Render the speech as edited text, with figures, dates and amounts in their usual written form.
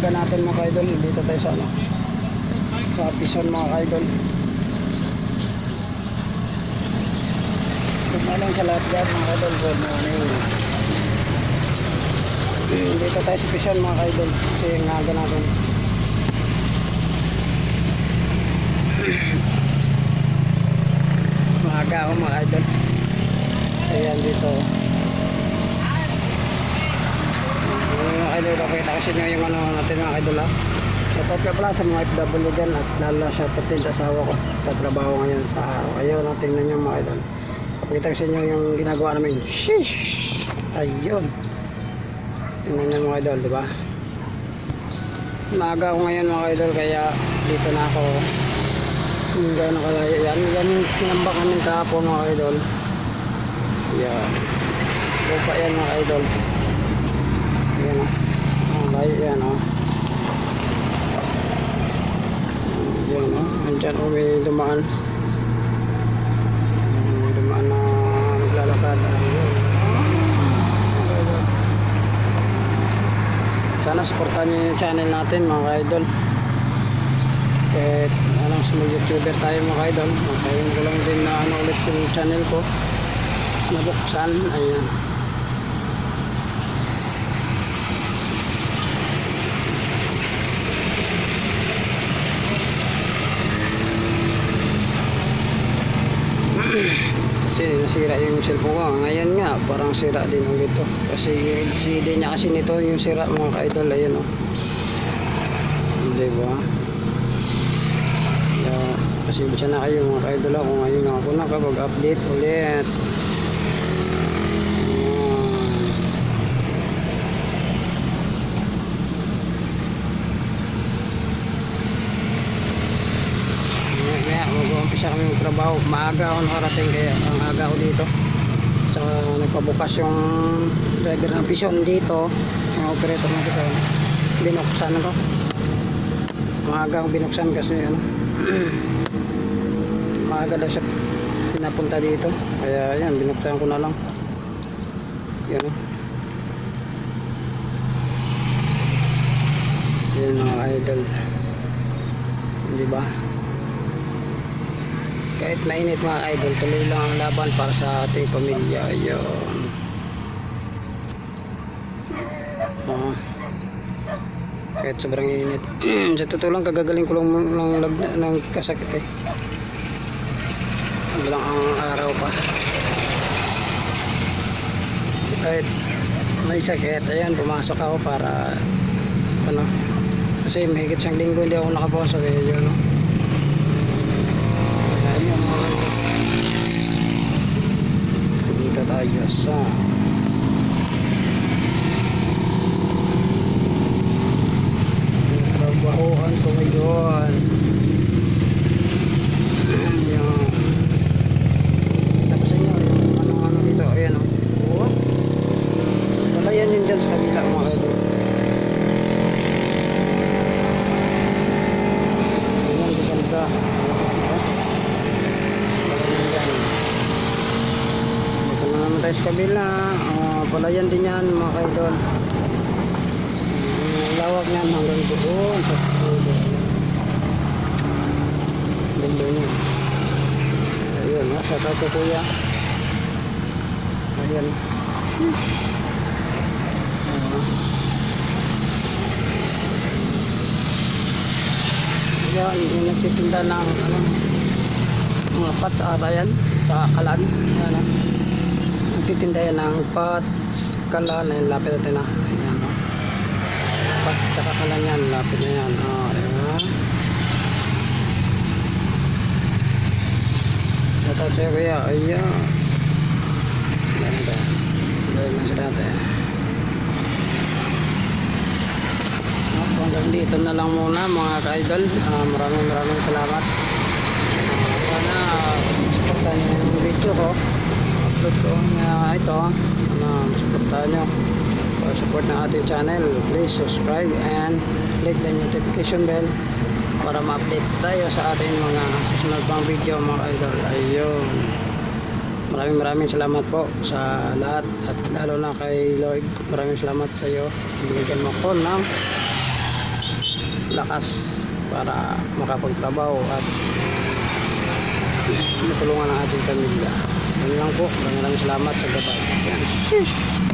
umaga natin mga idol. Dito tayo sa sa Pison mga idol. Good morning sa lahat dyan mga idol. Good morning. Dito tayo sa Pison mga idol. Kasi umaga natin. Umaga ako mga idol. Ayan dito. Mga idol, pakita kasi nyo yung ano natin mga idol ha. Shoutout ka pala sa mga FW dyan at lalo shoutout din sa asawa ko. Tatrabaho ngayon sa araw. Ayun, tingnan nyo mga idol. Pakita kasi nyo yung ginagawa namin. Sheesh! Ayun. Tingnan nyo mga idol, diba? Maaga ako ngayon mga idol, kaya dito na ako. Hindi gano'n nakalayo yan. Yan yung tinambak namin kahapon mga idol. Yan. Lupa yan mga idol. Yan o. Ang layo yan o. Yan o. Andyan o may dumaan. May dumaan na naglalakad. Sana supportan nyo yung channel natin mga idol. Kahit anong small YouTuber tayo mga idol. Makayin ko lang din na ano ulit yung channel ko. Nabuksan. Ayan. Kasi nasira yung cellphone ko ngayon nga, parang sira din ulit to. Kasi yung CD nya kasi nito yung sira mga ka-idol. Ayun o. Diba? Kasi bisa na kayo mga ka-idol ako. Ngayon ako nakapag-update ulit. Mag-umpisa kami ng trabaho. Maaga ako nakarating, kaya ang aga ako dito. So nagpabukas yung driver ng Pison dito, yung operator ng Pison. Binuksan ko. Maaga akong binuksan kasi ano, maaga daw siya pinapunta dito. Kaya yan, binuksan ko na lang. Yan o. Yan mga idol. Hindi ba? Kahit mainit mga idol, tuloy lang ang laban para sa ating pamilya. Ayun. Kahit sobrang init. Sa totoo lang, kagagaling ko lang ng kasakit eh. Walang ang araw pa. Kahit may sakit, ayan, pumasok ako para ano, kasi mahigit siyang linggo hindi ako nakapasok eh. Yun no? Dito tayo sa trabahoan ko ngayon. Ayan. Tapos nyo yung ano dito. Ayan o. Wala yan yun dyan sa kabila mga idol. Ayan, ganda. Tayo sa kabila, palayan din yan mga kaidol. Lawak yan hanggang doon sa kabila. Ganda niya. Ayun, shout out ko kuya. Ayan. Ayan, yung nagtitinda ng ano, mga pat sa atayan, sa kalan. Ayan. Nagtitinda yan ng pats, kalan, ayun, lapit natin na. Ayan, no? Pats, tsaka kalan yan, lapit na yan. Ayan. Shoutout sa'yo kuya. Ayan. Ayan ito. Ayan na sila natin. Hanggang dito na lang muna mga ka-idol. Maraming salamat. Sana supportan nyo yung video ko. Upload ko na ito. Supportan nyo. For support ng ating channel, please subscribe and click the notification bell para ma-update tayo sa ating mga susunod pang video mga idol. Ayun. Maraming salamat po sa lahat at lalo na kay Lloyd. Maraming salamat sa iyo. Binigyan mo ko ng lakas para makapagtrabaho at matulungan ang ating pamilya. Yan lang po. Maraming salamat sa gabay. Yan.